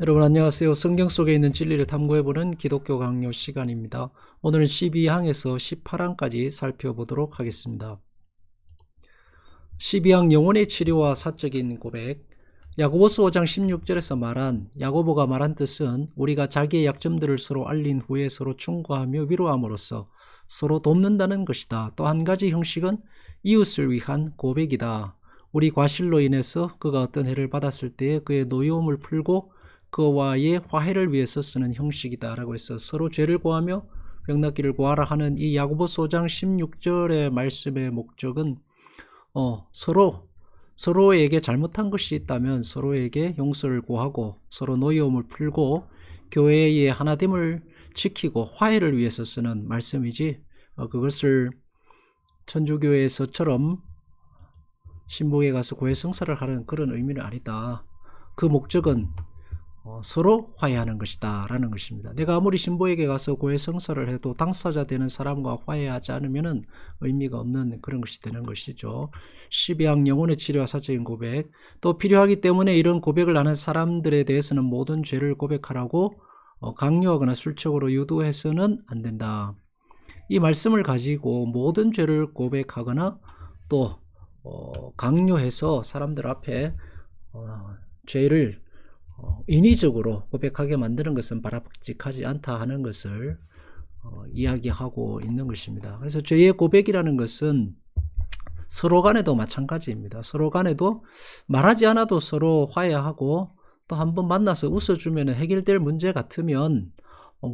여러분 안녕하세요. 성경 속에 있는 진리를 탐구해보는 기독교 강요 시간입니다. 오늘은 12항에서 18항까지 살펴보도록 하겠습니다. 12항 영혼의 치료와 사적인 고백. 야고보서 5장 16절에서 야고보가 말한 뜻은 우리가 자기의 약점들을 서로 알린 후에 서로 충고하며 위로함으로써 서로 돕는다는 것이다. 또 한 가지 형식은 이웃을 위한 고백이다. 우리 과실로 인해서 그가 어떤 해를 받았을 때에 그의 노여움을 풀고 그와의 화해를 위해서 쓰는 형식이다 라고 해서 서로 죄를 고하며 병낫기를 구하라 하는 이 야고보서 5장 16절의 말씀의 목적은 서로에게 잘못한 것이 있다면 서로에게 용서를 구하고 서로 노여움을 풀고 교회의 하나됨을 지키고 화해를 위해서 쓰는 말씀이지 그것을 천주교에서처럼 신복에 가서 고해성사를 하는 그런 의미는 아니다. 그 목적은 서로 화해하는 것이다 라는 것입니다. 내가 아무리 신부에게 가서 고해성사를 해도 당사자 되는 사람과 화해하지 않으면 의미가 없는 그런 것이 되는 것이죠. 12항 영혼의 치료와 사적인 고백. 또 필요하기 때문에 이런 고백을 하는 사람들에 대해서는 모든 죄를 고백하라고 강요하거나 술책으로 유도해서는 안 된다. 이 말씀을 가지고 모든 죄를 고백하거나 또 강요해서 사람들 앞에 죄를 인위적으로 고백하게 만드는 것은 바람직하지 않다 하는 것을 이야기하고 있는 것입니다. 그래서 죄의 고백이라는 것은 서로 간에도 마찬가지입니다. 서로 간에도 말하지 않아도 서로 화해하고 또 한번 만나서 웃어주면 해결될 문제 같으면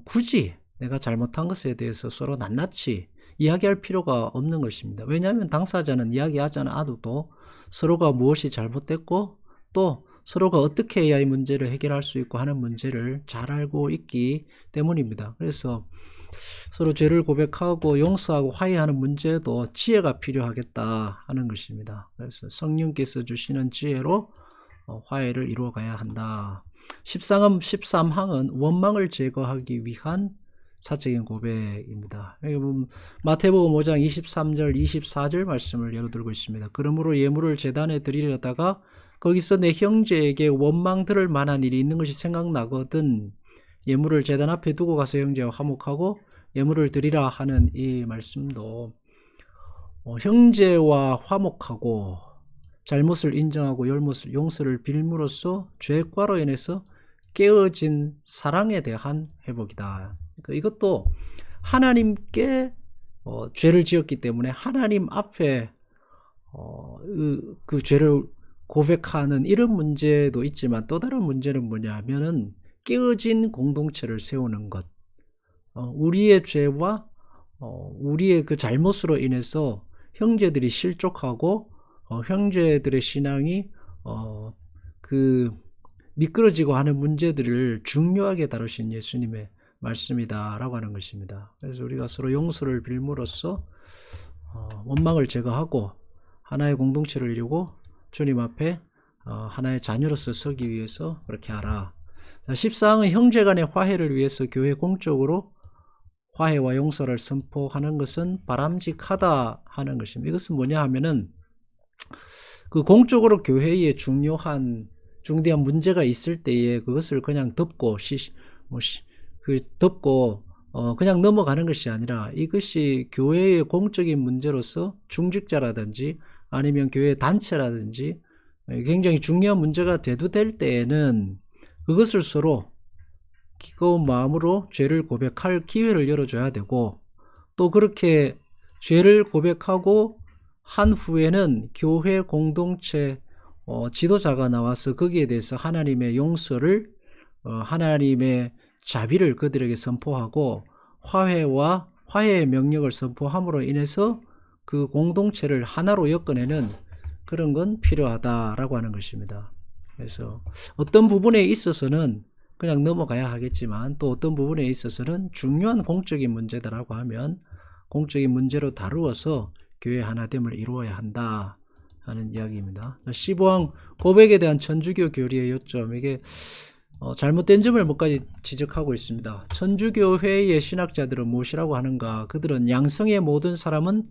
굳이 내가 잘못한 것에 대해서 서로 낱낱이 이야기할 필요가 없는 것입니다. 왜냐하면 당사자는 이야기하지 않아도 서로가 무엇이 잘못됐고 또 서로가 어떻게 해야 이 문제를 해결할 수 있고 하는 문제를 잘 알고 있기 때문입니다. 그래서 서로 죄를 고백하고 용서하고 화해하는 문제도 지혜가 필요하겠다 하는 것입니다. 그래서 성령께서 주시는 지혜로 화해를 이루어 가야 한다. 13항은 원망을 제거하기 위한 사적인 고백입니다. 마태복음 5장 23절 24절 말씀을 예로 들고 있습니다. 그러므로 예물을 제단에 드리려다가 거기서 내 형제에게 원망 들을 만한 일이 있는 것이 생각나거든 예물을 제단 앞에 두고 가서 형제와 화목하고 예물을 드리라 하는 이 말씀도 형제와 화목하고 잘못을 인정하고 용서를 빌므로써 죄과로 인해서 깨어진 사랑에 대한 회복이다. 그러니까 이것도 하나님께 죄를 지었기 때문에 하나님 앞에 그 죄를 고백하는 이런 문제도 있지만 또 다른 문제는 뭐냐 하면은 깨어진 공동체를 세우는 것. 우리의 죄와 우리의 그 잘못으로 인해서 형제들이 실족하고 형제들의 신앙이 그 미끄러지고 하는 문제들을 중요하게 다루신 예수님의 말씀이다라고 하는 것입니다. 그래서 우리가 서로 용서를 빌므로써 원망을 제거하고 하나의 공동체를 이루고 주님 앞에 하나의 자녀로서 서기 위해서 그렇게 하라. 14항은 형제 간의 화해를 위해서 교회 공적으로 화해와 용서를 선포하는 것은 바람직하다 하는 것입니다. 이것은 뭐냐 하면은 그 공적으로 교회에 중대한 문제가 있을 때에 그것을 그냥 덮고 그냥 넘어가는 것이 아니라 이것이 교회의 공적인 문제로서 중직자라든지 아니면 교회 단체라든지 굉장히 중요한 문제가 대두될 때에는 그것을 서로 기꺼운 마음으로 죄를 고백할 기회를 열어줘야 되고 또 그렇게 죄를 고백하고 한 후에는 교회 공동체 지도자가 나와서 거기에 대해서 하나님의 용서를 하나님의 자비를 그들에게 선포하고 화해의 명령을 선포함으로 인해서 그 공동체를 하나로 엮어내는 그런 건 필요하다라고 하는 것입니다. 그래서 어떤 부분에 있어서는 그냥 넘어가야 하겠지만 또 어떤 부분에 있어서는 중요한 공적인 문제다라고 하면 공적인 문제로 다루어서 교회 하나됨을 이루어야 한다 하는 이야기입니다. 15항 고백에 대한 천주교 교리의 요점, 이게 잘못된 점을 몇 가지 지적하고 있습니다. 천주교회의 신학자들은 무엇이라고 하는가? 그들은 양성의 모든 사람은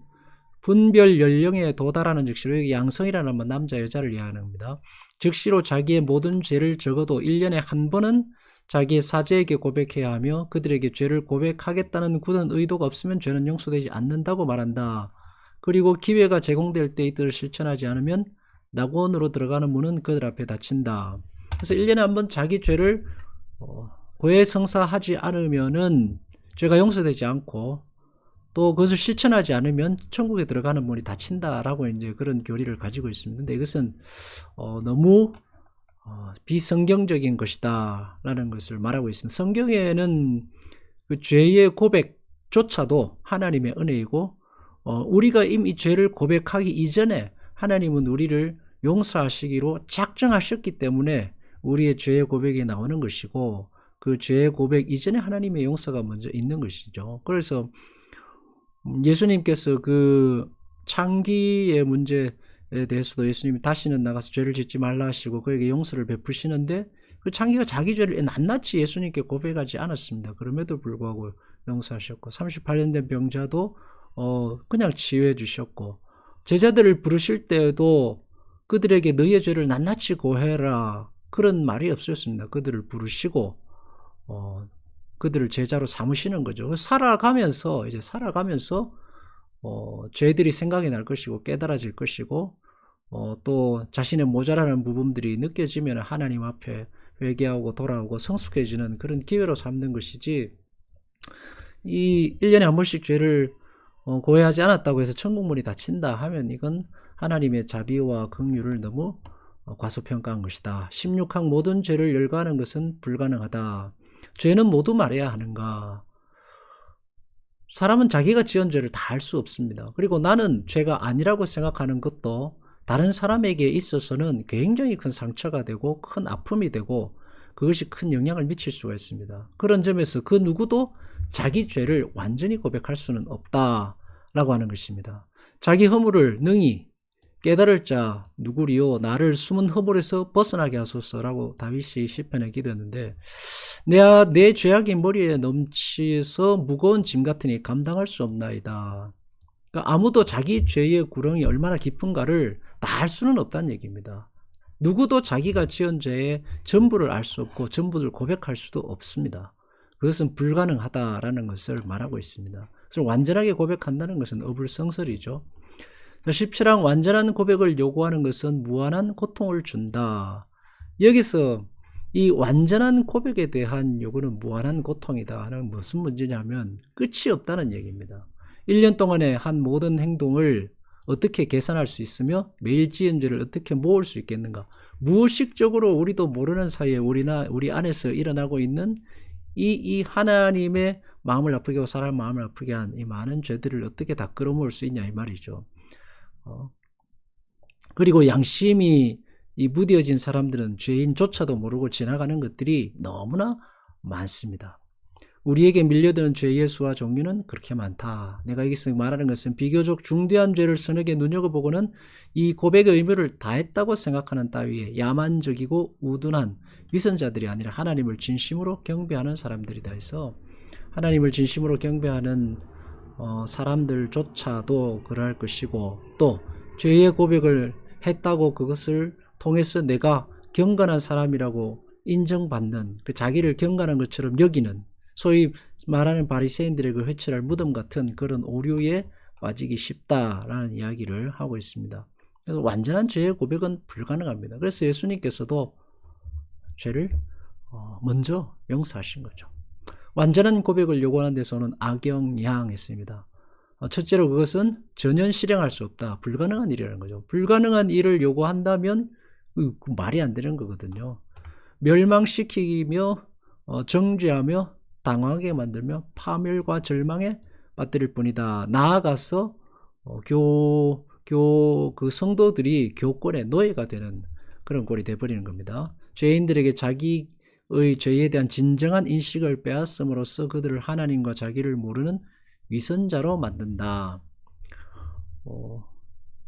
분별 연령에 도달하는 즉시로, 여기 양성이라는 건 남자 여자를 이해하는 겁니다. 즉시로 자기의 모든 죄를 적어도 1년에 한 번은 자기의 사제에게 고백해야 하며 그들에게 죄를 고백하겠다는 굳은 의도가 없으면 죄는 용서되지 않는다고 말한다. 그리고 기회가 제공될 때 이들을 실천하지 않으면 낙원으로 들어가는 문은 그들 앞에 닫힌다. 그래서 1년에 한 번 자기 죄를 고해성사하지 않으면은 죄가 용서되지 않고 또 그것을 실천하지 않으면 천국에 들어가는 문이 닫힌다라고 이제 그런 교리를 가지고 있습니다. 근데 이것은 너무 비성경적인 것이다 라는 것을 말하고 있습니다. 성경에는 그 죄의 고백조차도 하나님의 은혜이고 우리가 이미 죄를 고백하기 이전에 하나님은 우리를 용서하시기로 작정하셨기 때문에 우리의 죄의 고백이 나오는 것이고, 그 죄의 고백 이전에 하나님의 용서가 먼저 있는 것이죠. 그래서 예수님께서 그 창기의 문제에 대해서도 예수님이 다시는 나가서 죄를 짓지 말라 하시고 그에게 용서를 베푸시는데, 그 창기가 자기 죄를 낱낱이 예수님께 고백하지 않았습니다. 그럼에도 불구하고 용서하셨고, 38년 된 병자도 그냥 치유해 주셨고, 제자들을 부르실 때에도 그들에게 너희의 죄를 낱낱이 고해라 그런 말이 없었습니다. 그들을 부르시고 그들을 제자로 삼으시는 거죠. 살아가면서 죄들이 생각이 날 것이고 깨달아질 것이고, 또 자신의 모자라는 부분들이 느껴지면 하나님 앞에 회개하고 돌아오고 성숙해지는 그런 기회로 삼는 것이지, 이 1년에 한 번씩 죄를 고해하지 않았다고 해서 천국문이 닫힌다 하면 이건 하나님의 자비와 긍휼을 너무 과소평가한 것이다. 16항 모든 죄를 열거하는 것은 불가능하다. 죄는 모두 말해야 하는가? 사람은 자기가 지은 죄를 다 할 수 없습니다. 그리고 나는 죄가 아니라고 생각하는 것도 다른 사람에게 있어서는 굉장히 큰 상처가 되고 큰 아픔이 되고 그것이 큰 영향을 미칠 수가 있습니다. 그런 점에서 그 누구도 자기 죄를 완전히 고백할 수는 없다라고 하는 것입니다. 자기 허물을 능히 깨달을 자 누구리요, 나를 숨은 허물에서 벗어나게 하소서라고 다윗이 시편에 기도했는데, 내 죄악이 머리에 넘치서 무거운 짐 같으니 감당할 수 없나이다. 그러니까 아무도 자기 죄의 구렁이 얼마나 깊은가를 다 알 수는 없다는 얘기입니다. 누구도 자기가 지은 죄의 전부를 알 수 없고 전부를 고백할 수도 없습니다. 그것은 불가능하다라는 것을 말하고 있습니다. 그래서 완전하게 고백한다는 것은 어불성설이죠. 17항 완전한 고백을 요구하는 것은 무한한 고통을 준다. 여기서 이 완전한 고백에 대한 요구는 무한한 고통이다 하는 무슨 문제냐면 끝이 없다는 얘기입니다. 1년 동안에 한 모든 행동을 어떻게 계산할 수 있으며 매일 지은 죄를 어떻게 모을 수 있겠는가? 무의식적으로 우리도 모르는 사이에 우리 안에서 일어나고 있는 이 하나님의 마음을 아프게 하고 사람 마음을 아프게 한 이 많은 죄들을 어떻게 다 끌어모을 수 있냐 이 말이죠. 그리고 양심이 이 무뎌진 사람들은 죄인조차도 모르고 지나가는 것들이 너무나 많습니다. 우리에게 밀려드는 죄의 수와 종류는 그렇게 많다. 내가 여기서 말하는 것은 비교적 중대한 죄를 서너게 눈여겨보고는 이 고백의 의무를 다했다고 생각하는 따위의 야만적이고 우둔한 위선자들이 아니라 하나님을 진심으로 경배하는 사람들이다 해서, 하나님을 진심으로 경배하는 사람들조차도 그러할 것이고, 또 죄의 고백을 했다고 그것을 통해서 내가 경건한 사람이라고 인정받는, 그 자기를 경건한 것처럼 여기는 소위 말하는 바리새인들의 그 회칠할 무덤 같은 그런 오류에 빠지기 쉽다라는 이야기를 하고 있습니다. 그래서 완전한 죄의 고백은 불가능합니다. 그래서 예수님께서도 죄를 먼저 용서하신 거죠. 완전한 고백을 요구하는 데서는 악영양했습니다. 첫째로 그것은 전혀 실행할 수 없다. 불가능한 일이라는 거죠. 불가능한 일을 요구한다면 말이 안 되는 거거든요. 멸망시키며 정죄하며 당황하게 만들며 파멸과 절망에 빠뜨릴 뿐이다. 나아가서 그 성도들이 교권의 노예가 되는 그런 꼴이 돼버리는 겁니다. 죄인들에게 자기의 죄에 대한 진정한 인식을 빼앗음으로써 그들을 하나님과 자기를 모르는 위선자로 만든다.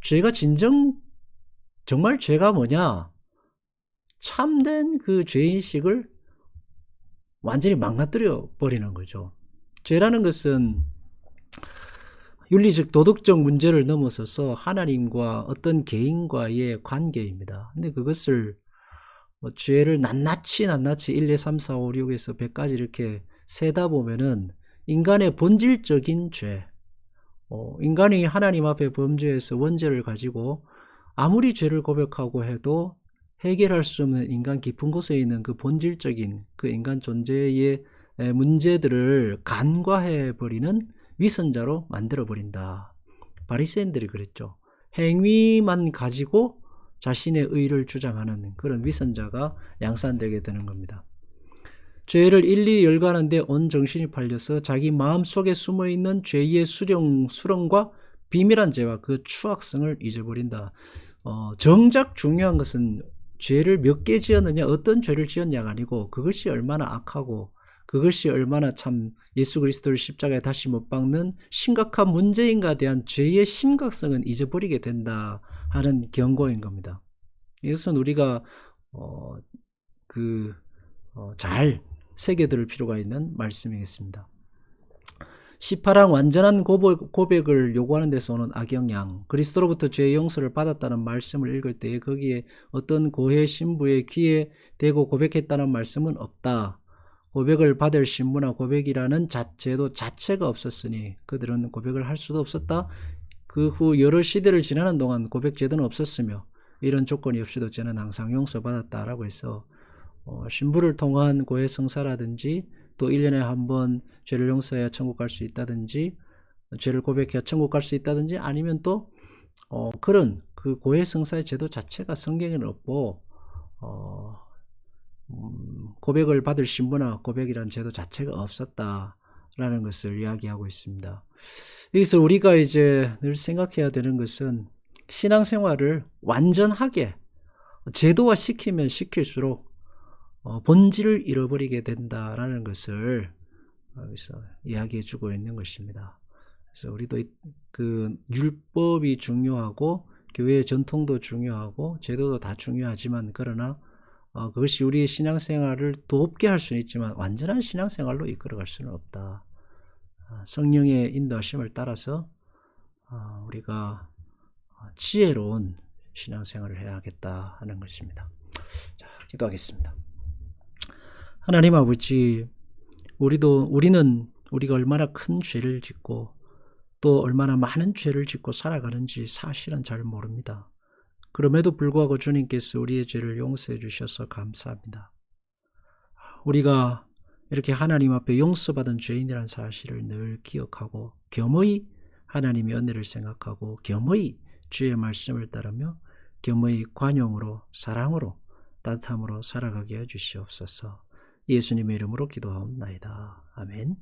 죄가 정말 죄가 뭐냐? 참된 그 죄인식을 완전히 망가뜨려 버리는 거죠. 죄라는 것은 윤리적 도덕적 문제를 넘어서서 하나님과 어떤 개인과의 관계입니다. 근데 그것을 죄를 낱낱이 1, 2, 3, 4, 5, 6에서 100까지 이렇게 세다 보면은 인간의 본질적인 죄, 인간이 하나님 앞에 범죄해서 원죄를 가지고 아무리 죄를 고백하고 해도 해결할 수 없는 인간 깊은 곳에 있는 그 본질적인 그 인간 존재의 문제들을 간과해버리는 위선자로 만들어버린다. 바리새인들이 그랬죠. 행위만 가지고 자신의 의를 주장하는 그런 위선자가 양산되게 되는 겁니다. 죄를 일일이 열거하는데 온 정신이 팔려서 자기 마음속에 숨어있는 죄의 수렁과 비밀한 죄와 그 추악성을 잊어버린다. 정작 중요한 것은 죄를 몇 개 지었느냐, 어떤 죄를 지었냐가 아니고 그것이 얼마나 악하고 그것이 얼마나 참 예수 그리스도를 십자가에 다시 못 박는 심각한 문제인가에 대한 죄의 심각성은 잊어버리게 된다 하는 경고인 겁니다. 이것은 우리가 잘 새겨들 필요가 있는 말씀이겠습니다. 18항 완전한 고백을 요구하는 데서 오는 악영향, 그리스도로부터 죄의 용서를 받았다는 말씀을 읽을 때 거기에 어떤 고해 신부의 귀에 대고 고백했다는 말씀은 없다. 고백을 받을 신부나 고백이라는 제도 자체가 없었으니 그들은 고백을 할 수도 없었다. 그 후 여러 시대를 지나는 동안 고백 제도는 없었으며 이런 조건이 없이도 죄는 항상 용서받았다라고 해서 신부를 통한 고해 성사라든지 또 1년에 한 번 죄를 용서해야 천국 갈 수 있다든지 죄를 고백해야 천국 갈 수 있다든지 아니면 또 그런 그 고해 성사의 제도 자체가 성경에는 없고 고백을 받을 신부나 고백이라는 제도 자체가 없었다라는 것을 이야기하고 있습니다. 여기서 우리가 이제 늘 생각해야 되는 것은 신앙생활을 완전하게 제도화 시키면 시킬수록 본질을 잃어버리게 된다라는 것을 여기서 이야기해 주고 있는 것입니다. 그래서 우리도 그 율법이 중요하고 교회의 전통도 중요하고 제도도 다 중요하지만 그러나 그것이 우리의 신앙생활을 돕게 할 수는 있지만 완전한 신앙생활로 이끌어갈 수는 없다. 성령의 인도하심을 따라서 우리가 지혜로운 신앙생활을 해야겠다 하는 것입니다. 자, 기도하겠습니다. 하나님 아버지, 우리는 우리가 얼마나 큰 죄를 짓고 또 얼마나 많은 죄를 짓고 살아가는지 사실은 잘 모릅니다. 그럼에도 불구하고 주님께서 우리의 죄를 용서해 주셔서 감사합니다. 우리가 이렇게 하나님 앞에 용서받은 죄인이라는 사실을 늘 기억하고 겸허히 하나님의 은혜를 생각하고 겸허히 주의 말씀을 따르며 겸허히 관용으로 사랑으로 따뜻함으로 살아가게 해주시옵소서. 예수님의 이름으로 기도하옵나이다. 아멘.